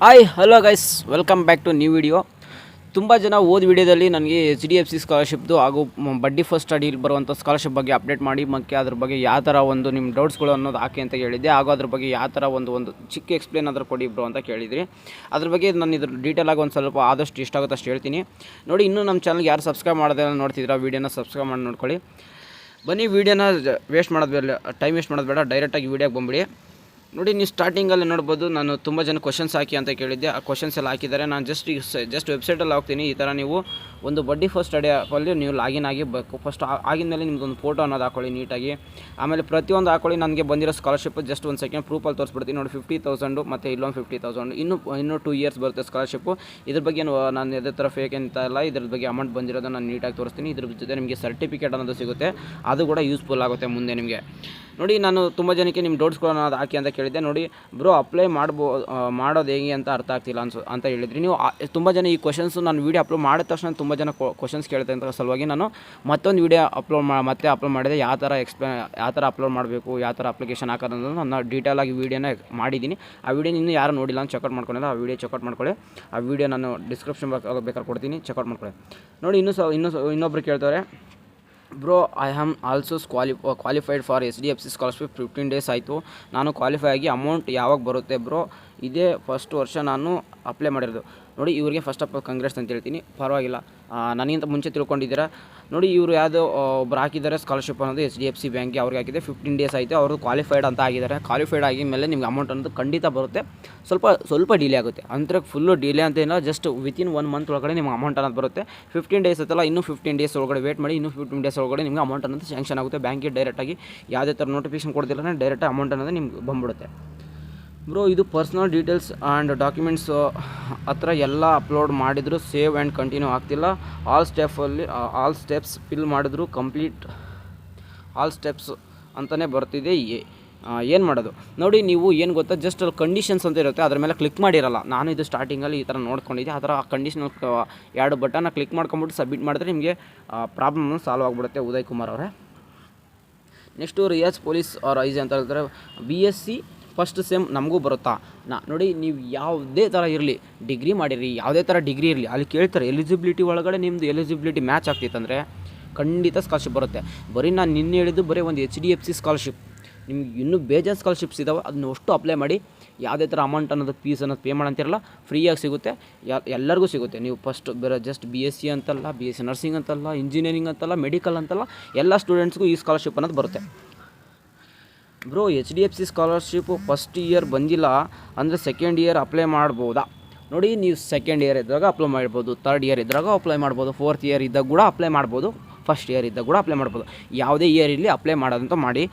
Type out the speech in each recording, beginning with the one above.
Hi hello guys, welcome back to new video. ತುಂಬ ಜನ ವಿಡಿಯೋದಲ್ಲಿ ನನಗೆ HDFC ಸ್ಕಾಲರ್ಶಿಪ್ದು ಹಾಗೂ ಬಡ್ಡಿ ಫಸ್ಟ್ ಸ್ಟಡಿಲಿ ಬರುವಂಥ ಸ್ಕಾಲರ್ಶಿಪ್ ಬಗ್ಗೆ ಅಪ್ಡೇಟ್ ಮಾಡಿ ಮತ್ತು ಅದ್ರ ಬಗ್ಗೆ ಯಾವ ಥರ ಒಂದು ನಿಮ್ಮ ಡೌಟ್ಸ್ಗಳು ಅನ್ನೋದು ಹಾಕಿ ಅಂತ ಹೇಳಿದ್ದೆ. ಹಾಗೂ ಅದ್ರ ಬಗ್ಗೆ ಯಾವ ಥರ ಒಂದು ಚಿಕ್ಕ ಎಕ್ಸ್ಪ್ಲೇನ್ ಅದ್ರ ಕೊಡಿ ಬ್ರೋ ಅಂತ ಕೇಳಿದ್ರಿ. ಅದ್ರ ಬಗ್ಗೆ ನಾನು ಇದ್ರ ಡೀಟೇಲಾಗಿ ಒಂದು ಸ್ವಲ್ಪ ಆದಷ್ಟು ಇಷ್ಟ ಆಗುತ್ತೆ ಅಷ್ಟು ಹೇಳ್ತೀನಿ. ನೋಡಿ, ಇನ್ನೂ ನಮ್ಮ ಚಾನಲ್ಗೆ ಯಾರು ಸಬ್ಸ್ಕ್ರೈಬ್ ಮಾಡೋದೇ ನೋಡ್ತಿದ್ದೀರಾ, ವೀಡಿಯೋನ ಸಬ್ಸ್ಕ್ರೈಬ್ ಮಾಡಿ ನೋಡ್ಕೊಳ್ಳಿ. ಬನ್ನಿ, ವೀಡಿಯೋನ ಟೈಮ್ ವೇಸ್ಟ್ ಮಾಡೋದು ಬೇಡ, ಡೈರೆಕ್ಟಾಗಿ ವೀಡಿಯೋಗೆ ಬಂದ್ಬಿಡಿ. ನೋಡಿ, ನೀವು ಸ್ಟಾರ್ಟಿಂಗಲ್ಲಿ ನೋಡ್ಬೋದು, ನಾನು ತುಂಬ ಜನ ಕ್ವಶನ್ಸ್ ಹಾಕಿ ಅಂತ ಕೇಳಿದ್ದೆ. ಆ ಕ್ವಶನ್ಸ್ ಎಲ್ಲ ಹಾಕಿದ್ದಾರೆ. ನಾನು ಜಸ್ಟ್ ವೆಬ್ಸೈಟಲ್ಲಿ ಹೋಗ್ತೀನಿ. ಈ ಥರ ನೀವು ಒಂದು ಬಡ್ಡಿ ಫಸ್ಟ್ ಸ್ಟಡಿ ಆ್ಯಪಲ್ಲಿ ನೀವು ಲಾಗಿನ್ ಆಗಿರಬೇಕು. ಫಸ್ಟ್ ಆಗಿದ ಮೇಲೆ ನಿಮ್ಮದೊಂದು ಫೋಟೋ ಅನ್ನೋದು ಹಾಕೊಳ್ಳಿ ನೀಟಾಗಿ. ಆಮೇಲೆ ಪ್ರತಿಯೊಂದು ಹಾಕೊಳ್ಳಿ. ನನಗೆ ಬಂದಿರೋ ಸ್ಕಾಲರ್ಶಿಪ್ ಜಸ್ಟ್ ಒಂದು ಸೆಕೆಂಡ್ ಪ್ರೂಫಲ್ಲಿ ತೋರಿಸ್ಬಿಡ್ತೀನಿ. ನೋಡಿ, 50,000 ಮತ್ತು ಇಲ್ಲೊಂದು 50,000. ಇನ್ನೂ 2 ಇಯರ್ಸ್ ಬರುತ್ತೆ ಸ್ಕಾಲರ್ಶಿಪ್ಪು. ಇದ್ರ ಬಗ್ಗೆ ನಾನು ಯಾವುದೇ ಥರ ಫೇಕ್ ಅಂತ ಇಲ್ಲ. ಇದ್ರ ಬಗ್ಗೆ ಅಮೌಂಟ್ ಬಂದಿರೋದು ನಾನು ನೀಟಾಗಿ ತೋರಿಸ್ತೀನಿ. ಇದ್ರ ಜೊತೆ ನಿಮಗೆ ಸರ್ಟಿಫಿಕೇಟ್ ಅನ್ನೋದು ಸಿಗುತ್ತೆ. ಅದು ಕೂಡ ಯೂಸ್ಫುಲ್ ಆಗುತ್ತೆ ಮುಂದೆ ನಿಮಗೆ. ನೋಡಿ, ನಾನು ತುಂಬ ಜನಕ್ಕೆ ನಿಮ್ಮ ಡೌಟ್ಸ್ಗಳನ್ನು ಅದು ಹಾಕಿ ಅಂತ ಕೇಳಿದ್ದೆ. ನೋಡಿ ಬ್ರೋ, ಅಪ್ಲೈ ಮಾಡೋದು ಹೇಗೆ ಅಂತ ಅರ್ಥ ಆಗ್ತಿಲ್ಲ ಅಂತ ಹೇಳಿದ್ರಿ ನೀವು. ತುಂಬ ಜನ ಈ ಕ್ವಶನ್ಸು ನಾನು ವೀಡಿಯೋ ಅಪ್ಲೋಡ್ ಮಾಡಿದ ತಕ್ಷಣ ತುಂಬ ಜನ ಕ್ವಶನ್ಸ್ ಕೇಳ್ತಾ ಅಂತ ಸಲುವಾಗಿ ನಾನು ಮತ್ತೊಂದು ವೀಡಿಯೋ ಅಪ್ಲೋಡ್ ಮಾಡಿದೆ. ಯಾವ ಥರ ಅಪ್ಲೋಡ್ ಮಾಡಬೇಕು, ಯಾವ ಥರ ಅಪ್ಲಿಕೇಶನ್ ಹಾಕೋದು ನಾನು ಡೀಟೇಲಾಗಿ ವೀಡಿಯೋನ ಮಾಡಿದ್ದೀನಿ. ಆ ವೀಡಿಯೋ ಇನ್ನೂ ಯಾರು ನೋಡಿಲ್ಲ ಅಂತ ಚೆಕ್ಔಟ್ ಮಾಡ್ಕೊಂಡಿಲ್ಲ. ಆ ವೀಡಿಯೋ ಚೆಕ್ಔಟ್ ಮಾಡ್ಕೊಳ್ಳಿ. ಆ ವೀಡಿಯೋ ನಾನು ಡಿಸ್ಕ್ರಿಪ್ಷನ್ ಬೇಕಾದ್ರೆ ಕೊಡ್ತೀನಿ, ಚೆಕ್ಔಟ್ ಮಾಡ್ಕೊಳ್ಳಿ. ನೋಡಿ, ಇನ್ನೊಬ್ರು ಕೇಳ್ತಾರೆ, bro I am also qualified for HDFC scholarship. 15 days ಆಯಿತು, ನಾನು ಕ್ವಾಲಿಫೈ ಆಗಿ. ಅಮೌಂಟ್ ಯಾವಾಗ ಬರುತ್ತೆ ಬ್ರೋ? ಇದೇ ಫಸ್ಟ್ ವರ್ಷ ನಾನು ಅಪ್ಲೈ ಮಾಡಿರೋದು. ನೋಡಿ, ಇವರಿಗೆ ಫಸ್ಟ್ ಆಫ್ ಆಲ್ ಕಂಗ್ರೆಟ್ಸ್ ಅಂತ ಹೇಳ್ತೀನಿ. ಪರವಾಗಿಲ್ಲ, ನನಗಿಂತ ಮುಂಚೆ ತಿಳ್ಕೊಂಡಿದ್ದೀರಾ. ನೋಡಿ, ಇವರು ಯಾವುದೋ ಒಬ್ರು ಹಾಕಿದ್ದಾರೆ ಸ್ಕಾಲರ್ಶಿಪ್ ಅನ್ನೋದು HDFC ಬ್ಯಾಂಕ್ಗೆ. ಅವ್ರಿಗೆ ಹಾಕಿದೆ. 15 ಡೇಸ್ ಆಯಿತು, ಅವರು ಕ್ವಾಲಿಫೈಡ್ ಅಂತ ಆಗಿದ್ದಾರೆ. ಕ್ವಾಲಿಫೈಡ್ ಆಗಿದ್ಮೇಲೆ ನಿಮ್ಗೆ ಅಮೌಂಟ್ ಅನ್ನೋದು ಖಂಡಿತ ಬರುತ್ತೆ. ಸ್ವಲ್ಪ ಡಿಲೇ ಆಗುತ್ತೆ. ಅಂದರೆ ಫುಲ್ಲು ಡಿಲೇ ಅಂತ ಏನೋ, ಜಸ್ಟ್ ವಿತಿನ್ 1 ಮಂತ್ ಒಳಗಡೆ ನಿಮ್ಗೆ ಅಮೌಂಟ್ ಅನ್ನೋದು ಬರುತ್ತೆ. 15 ಡೇಸ್ ಆಯ್ತಲ್ಲ, ಇನ್ನೂ 15 ಡೇಸ್ ಒಳಗಡೆ ವೇಟ್ ಮಾಡಿ. ಇನ್ನೂ 15 ಡೇಸ್ ಒಳಗಡೆ ನಿಮ್ಗೆ ಅಮೌಂಟ್ ಅನ್ನೋದು ಸ್ಯಾಂಕ್ಷನ್ ಆಗುತ್ತೆ. ಬ್ಯಾಂಕಿಗೆ ಡೈರೆಕ್ಟಾಗಿ ಯಾವುದೇ ಥರ ನೋಟಿಫಿಕೇಶನ್ ಕೊಡ್ತಿಲ್ಲ, ಡೈರೆಕ್ಟಾಗಿ ಅಮೌಂಟ್ ಅನ್ನೋದು ನಿಮ್ಗೆ ಬಂದ್ಬಿಡುತ್ತೆ. ಬ್ರೋ, ಇದು ಪರ್ಸ್ನಲ್ ಡೀಟೇಲ್ಸ್ ಆ್ಯಂಡ್ ಡಾಕ್ಯುಮೆಂಟ್ಸ್ ಹತ್ರ ಎಲ್ಲ ಅಪ್ಲೋಡ್ ಮಾಡಿದ್ರು ಸೇವ್ ಆ್ಯಂಡ್ ಕಂಟಿನ್ಯೂ ಆಗ್ತಿಲ್ಲ. ಆಲ್ ಸ್ಟೆಪ್ಸ್ ಫಿಲ್ ಮಾಡಿದ್ರು ಕಂಪ್ಲೀಟ್ ಆಲ್ ಸ್ಟೆಪ್ಸ್ ಅಂತಲೇ ಬರ್ತಿದೆ. ಏನು ಮಾಡೋದು? ನೋಡಿ, ನೀವು ಏನು ಗೊತ್ತಾ, ಜಸ್ಟ್ ಅಲ್ಲಿ ಕಂಡೀಷನ್ಸ್ ಅಂತ ಇರುತ್ತೆ, ಅದ್ರ ಮೇಲೆ ಕ್ಲಿಕ್ ಮಾಡಿರಲ್ಲ. ನಾನು ಇದು ಸ್ಟಾರ್ಟಿಂಗಲ್ಲಿ ಈ ಥರ ನೋಡ್ಕೊಂಡಿದ್ದೆ. ಆ ಥರ ಆ ಕಂಡೀಷನ್ 2 ಬಟನ್ನ ಕ್ಲಿಕ್ ಮಾಡ್ಕೊಂಬಿಟ್ಟು ಸಬ್ಮಿಟ್ ಮಾಡಿದ್ರೆ ನಿಮಗೆ ಪ್ರಾಬ್ಲಮ್ ಸಾಲ್ವ್ ಆಗಿಬಿಡುತ್ತೆ. ಉದಯ್ ಕುಮಾರ್ ಅವರೇ. ನೆಕ್ಸ್ಟು ರಿಯಾಜ್ ಪೊಲೀಸ್ ಅವ್ರ ಐಜಿ ಅಂತ ಹೇಳ್ತಾರೆ. BSc ಫಸ್ಟ್ ಸೆಮ್ ನಮಗೂ ಬರುತ್ತಾ? ನೋಡಿ, ನೀವು ಯಾವುದೇ ಥರ ಇರಲಿ, ಡಿಗ್ರಿ ಮಾಡಿರಿ, ಯಾವುದೇ ಥರ ಡಿಗ್ರಿ ಇರಲಿ, ಅಲ್ಲಿ ಕೇಳ್ತಾರೆ ಎಲಿಜಿಬಿಲಿಟಿ ಒಳಗಡೆ ನಿಮ್ಮದು ಎಲಿಜಿಬಿಲಿಟಿ ಮ್ಯಾಚ್ ಆಗ್ತಿತ್ತಂದರೆ ಖಂಡಿತ ಸ್ಕಾಲರ್ಶಿಪ್ ಬರುತ್ತೆ. ಬರೀ ನಾನು ನಿನ್ನೆ ಹೇಳಿದ್ದು ಬರೀ ಒಂದು HDFC ಸ್ಕಾಲರ್ಶಿಪ್. ನಿಮ್ಗೆ ಇನ್ನೂ ಬೇಜಾರು ಸ್ಕಾಲರ್ಶಿಪ್ಸ್ ಇದ್ದಾವೆ, ಅದನ್ನ ಅಷ್ಟು ಅಪ್ಲೈ ಮಾಡಿ. ಯಾವುದೇ ಥರ ಅಮೌಂಟ್ ಅನ್ನೋದು ಫೀಸ್ ಅನ್ನೋದು ಪೇ ಮಾಡಂತಿರಲ್ಲ, ಫ್ರೀಯಾಗಿ ಸಿಗುತ್ತೆ. ಎಲ್ಲರಿಗೂ ಸಿಗುತ್ತೆ. ನೀವು ಫಸ್ಟ್ ಬೇರೆ ಜಸ್ಟ್ BSc ಅಂತಲ್ಲ, BSc ನರ್ಸಿಂಗ್ ಅಂತಲ್ಲ, ಇಂಜಿನಿಯರಿಂಗ್ ಅಂತಲ್ಲ, ಮೆಡಿಕಲ್ ಅಂತಲ್ಲ, ಎಲ್ಲ ಸ್ಟೂಡೆಂಟ್ಸ್ಗೂ ಈ ಸ್ಕಾಲರ್ಶಿಪ್ ಅನ್ನೋದು ಬರುತ್ತೆ. Bro, HDFC scholarship first year ಬಂದಿಲ್ಲ ಅಂದರೆ ಸೆಕೆಂಡ್ ಇಯರ್ ಅಪ್ಲೈ ಮಾಡ್ಬೋದಾ? ನೋಡಿ, ನೀವು ಸೆಕೆಂಡ್ ಇಯರ್ ಇದ್ದಾಗ ಅಪ್ಲೈ ಮಾಡ್ಬೋದು, 3rd ಇಯರ್ ಇದ್ದಾಗ ಅಪ್ಲೈ ಮಾಡ್ಬೋದು, 4th ಇಯರ್ ಇದ್ದಾಗ ಕೂಡ ಅಪ್ಲೈ ಮಾಡ್ಬೋದು, ಫಸ್ಟ್ ಇಯರ್ ಇದ್ದಾಗ ಕೂಡ ಅಪ್ಲೈ ಮಾಡ್ಬೋದು. ಯಾವುದೇ ಇಯರ್ ಇರಲಿ ಅಪ್ಲೈ ಮಾಡೋದಂತ ಮಾಡಿ,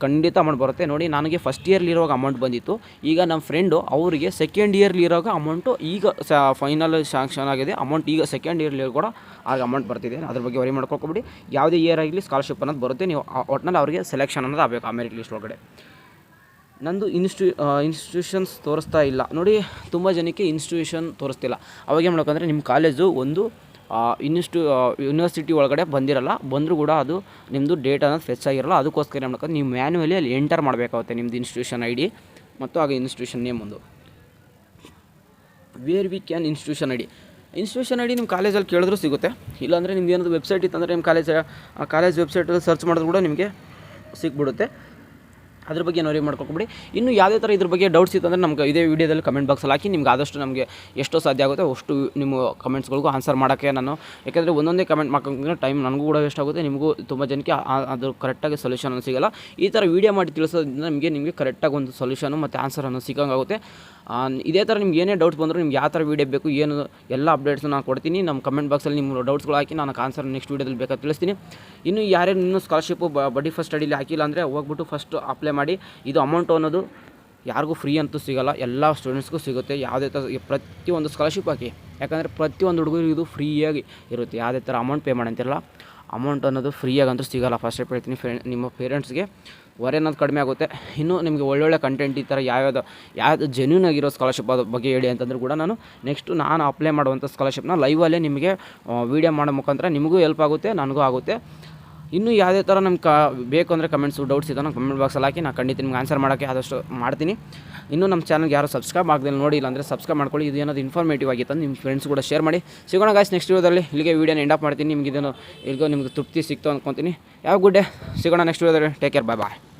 ಖಂಡಿತ ಅಮೌಂಟ್ ಬರುತ್ತೆ. ನೋಡಿ, ನನಗೆ ಫಸ್ಟ್ ಇಯರ್ಲಿರುವಾಗ ಅಮೌಂಟ್ ಬಂದಿತ್ತು. ಈಗ ನಮ್ಮ ಫ್ರೆಂಡು ಅವರಿಗೆ ಸೆಕೆಂಡ್ ಇಯರ್ಲಿರೋವಾಗ ಅಮೌಂಟು ಈಗ ಫೈನಲ್ ಶಾಂಕ್ಷನ್ ಆಗಿದೆ. ಅಮೌಂಟ್ ಈಗ ಸೆಕೆಂಡ್ ಇಯರ್ಲಿ ಕೂಡ ಆಗ ಅಮೌಂಟ್ ಬರ್ತಿದೆ. ಅದ್ರ ಬಗ್ಗೆ ವರಿ ಮಾಡ್ಕೊಳ್ಕೊಬಿಡಿ. ಯಾವುದೇ ಇಯರ್ ಆಗಲಿ ಸ್ಕಾಲರ್ಶಿಪ್ ಅನ್ನೋದು ಬರುತ್ತೆ. ನೀವು ಒಟ್ಟಿನಲ್ಲಿ ಅವರಿಗೆ ಸೆಲೆಕ್ಷನ್ ಅನ್ನೋದು ಆಗಬೇಕು ಆ ಮೆರಿಟ್ ಲಿಸ್ಟ್ ಒಳಗಡೆ. ನಂದು ಇನ್ಸ್ಟಿಟ್ಯೂಷನ್ಸ್ ತೋರಿಸ್ತಾ ಇಲ್ಲ. ನೋಡಿ, ತುಂಬ ಜನಕ್ಕೆ ಇನ್ಸ್ಟಿಟ್ಯೂಷನ್ ತೋರಿಸ್ತಿಲ್ಲ. ಅವಾಗ ಏನು ಮಾಡ್ಬೇಕಂದ್ರೆ, ನಿಮ್ಮ ಕಾಲೇಜು ಒಂದು ಯೂನಿವರ್ಸಿಟಿ ಒಳಗಡೆ ಬಂದಿರಲ್ಲ. ಬಂದರೂ ಕೂಡ ಅದು ನಿಮ್ಮದು ಡೇಟ್ ಅನ್ನೋದು ಫೆಚ್ ಆಗಿರಲ್ಲ. ಅದಕ್ಕೋಸ್ಕರ ಏನು ಮಾಡ್ಬೇಕು, ನೀವು ಮ್ಯಾನ್ಯುವಲಿ ಅಲ್ಲಿ ಎಂಟರ್ ಮಾಡಬೇಕಾಗುತ್ತೆ ನಿಮ್ಮದು ಇನ್ಸ್ಟಿಟ್ಯೂಷನ್ ID ಮತ್ತು ಆಗ ಇನ್ಸ್ಟಿಟ್ಯೂಷನ್ ನೇಮ್ ಒಂದು. Where we can institution ID ನಿಮ್ಮ ಕಾಲೇಜಲ್ಲಿ ಕೇಳಿದ್ರೂ ಸಿಗುತ್ತೆ. ಇಲ್ಲಾಂದರೆ ನಿಮ್ದು ಏನಾದರೂ ವೆಬ್ಸೈಟ್ ಇತ್ತಂದರೆ ನಿಮ್ಮ ಕಾಲೇಜ್ ವೆಬ್ಸೈಟಲ್ಲಿ ಸರ್ಚ್ ಮಾಡಿದ್ರು ಕೂಡ ನಿಮಗೆ ಸಿಕ್ಬಿಡುತ್ತೆ. ಅದ್ರ ಬಗ್ಗೆ ನೋಡಿ ಮಾಡ್ಕೊಬಿಡಿ. ಇನ್ನು ಯಾವುದೇ ಥರ ಇದ್ರ ಬಗ್ಗೆ ಡೌಟ್ಸ್ ಇತ್ತು ಅಂದರೆ ನಮ್ಗೆ ಇದೇ ವಿಡಿಯೋದಲ್ಲಿ ಕಮೆಂಟ್ ಬಾಕ್ಸಲ್ಲಿ ಹಾಕಿ. ನಿಮ್ಗೆ ಆದಷ್ಟು ನಮಗೆ ಎಷ್ಟು ಸಾಧ್ಯ ಆಗುತ್ತೆ ಅಷ್ಟು ನಿಮ್ಮ ಕಮೆಂಟ್ಸ್ಗಳಿಗೂ ಆನ್ಸರ್ ಮಾಡೋಕ್ಕೆ ನಾನು, ಯಾಕೆಂದರೆ ಒಂದೊಂದೇ ಕಮೆಂಟ್ ಮಾಡ್ಕೊಂಡ್ರೆ ಟೈಮ್ ನನಗೂ ಕೂಡ ವೇಸ್ಟ್ ಆಗುತ್ತೆ, ನಿಮಗೂ ತುಂಬ ಜನಕ್ಕೆ ಅದು ಕರೆಕ್ಟಾಗಿ ಸೊಲ್ಯೂಷನ್ ಸಿಗೋಲ್ಲ. ಈ ಥರ ವೀಡಿಯೋ ಮಾಡಿ ತಿಳಿಸೋದ್ರಿಂದ ನಿಮಗೆ ಕರೆಕ್ಟಾಗಿ ಒಂದು ಸೊಲ್ಯೂಷನು ಮತ್ತು ಆನ್ಸರ್ ಅನ್ನೋದು ಸಿಗೋಂಗಾಗುತ್ತೆ. ಇದೇ ಥರ ನಿಮ್ಗೆ ಏನೇ ಡೌಟ್ಸ್ ಬಂದರೂ, ನಿಮ್ಗೆ ಯಾವ ಥರ ವೀಡಿಯೋ ಬೇಕು ಏನು ಎಲ್ಲ ಅಪ್ಡೇಟ್ಸ್ ನಾನು ಕೊಡ್ತೀನಿ. ನಮ್ಮ ಕಮೆಂಟ್ ಬಾಕ್ಸಲ್ಲಿ ನಿಮ್ಮ ಡೌಟ್ಸ್ಗಳು ಹಾಕಿ ನಾನು ಆನ್ಸರ್ ನೆಕ್ಸ್ಟ್ ವೀಡಿಯೋದಲ್ಲಿ ಬೇಕಾಗಿ ತಿಳಿಸ್ತೀನಿ. ಇನ್ನು ಯಾರ್ಯಾರು ಇನ್ನೂ ಸ್ಕಾಲರ್ಶಿಪ್ಪು ಬಡ್ಡಿ ಫಸ್ಟ್ ಸ್ಟಡಿಲಿ ಹಾಕಿಲ್ಲ ಅಂದರೆ ಹೋಗ್ಬಿಟ್ಟು ಫಸ್ಟ್ ಅಪ್ಲೈ ಮಾಡಿ. ಇದು ಅಮೌಂಟ್ ಅನ್ನೋದು ಯಾರಿಗೂ ಫ್ರೀ ಅಂತೂ ಸಿಗೋಲ್ಲ, ಎಲ್ಲ ಸ್ಟೂಡೆಂಟ್ಸ್ಗೂ ಸಿಗುತ್ತೆ. ಯಾವುದೇ ಥರ ಪ್ರತಿಯೊಂದು ಸ್ಕಾಲರ್ಶಿಪ್ ಹಾಕಿ, ಯಾಕಂದರೆ ಪ್ರತಿಯೊಂದು ಹುಡುಗರು ಇದು ಫ್ರೀಯಾಗಿ ಇರುತ್ತೆ. ಯಾವುದೇ ಥರ ಅಮೌಂಟ್ ಪೇ ಮಾಡಂತಿರಲ್ಲ. ಅಮೌಂಟ್ ಅನ್ನೋದು ಫ್ರೀಯಾಗಂತೂ ಸಿಗೋಲ್ಲ. ಫಸ್ಟ್ ಸ್ಟೆಪ್ ಹೇಳ್ತೀನಿ, ನಿಮ್ಮ ಪೇರೆಂಟ್ಸ್ಗೆ ಹೊರೆ ಅನ್ನೋದು ಕಡಿಮೆ ಆಗುತ್ತೆ. ಇನ್ನೂ ನಿಮಗೆ ಒಳ್ಳೊಳ್ಳೆ ಕಂಟೆಂಟ್ ಈ ಥರ ಯಾವ್ದು ಜೆನ್ಯೂನ್ ಆಗಿರೋ ಸ್ಕಾಲರ್ಶಿಪ್ ಅದ್ರ ಬಗ್ಗೆ ಹೇಳಿ ಅಂತಂದ್ರೆ ಕೂಡ ನಾನು ಅಪ್ಲೈ ಮಾಡುವಂಥ ಸ್ಕಾಲರ್ಶಿಪ್ನ ಲೈವಲ್ಲೇ ನಿಮಗೆ ವೀಡಿಯೋ ಮಾಡೋ ಮುಖಾಂತರ ನಿಮಗೂ ಹೆಲ್ಪ್ ಆಗುತ್ತೆ, ನನಗೂ ಆಗುತ್ತೆ. ಇನ್ನೂ ಯಾವುದೇ ಥರ ನಮ್ಗೆ ಬೇಕು ಅಂದರೆ ಕಮೆಂಟ್ಸು ಡೌಟ್ಸ್ ಇದ್ದಾನೆ ಕಮೆಂಟ್ ಬಾಕ್ಸಲ್ಲಿ ಹಾಕಿ ನಾನು ಖಂಡಿತ ನಿಮ್ಗೆ ಆನ್ಸರ್ ಮಾಡೋಕ್ಕೆ ಆದಷ್ಟು ಮಾಡ್ತೀನಿ. ಇನ್ನೂ ನಮ್ಮ ಚಾನಲ್ಗೆ ಯಾರು ಸಬ್ಸ್ಕ್ರೈಬ್ ಆಗದಲ್ಲಿ ನೋಡಿಲ್ಲ ಅಂದರೆ ಸಬ್ಸ್ಕ್ರೈಬ್ ಮಾಡ್ಕೊಳ್ಳಿ. ಇದು ಏನಾದರೂ ಇನ್ಫಾರ್ಮೇಟಿವ್ ಆಗಿತ್ತು ನಿಮ್ಮ ಫ್ರೆಂಡ್ಸ್ ಕೂಡ ಶೇರ್ ಮಾಡಿ. ಸಿಗೋಣ ಗಾಯ್ಸ್ ನೆಕ್ಸ್ಟ್ ವಿಡಿಯೋದಲ್ಲಿ. ಇಲ್ಲಿಗೆ ವೀಡಿಯೋನ ಎಂಡ್ ಅಪ್ ಮಾಡ್ತೀನಿ. ನಿಮ್ಗೆ ಇದನ್ನು ಇಲ್ಲಿಗೋ ನಿಮ್ಗೆ ತೃಪ್ತಿ ಸಿಕ್ತು ಅಂದ್ಕೊತೀನಿ. ಯಾವ ಗುಡ್ ಡೇ. ಸಿಗೋಣ ನೆಕ್ಸ್ಟ್ ವಿಡಿಯೋದಲ್ಲಿ. Take care. ಬಾಯ್.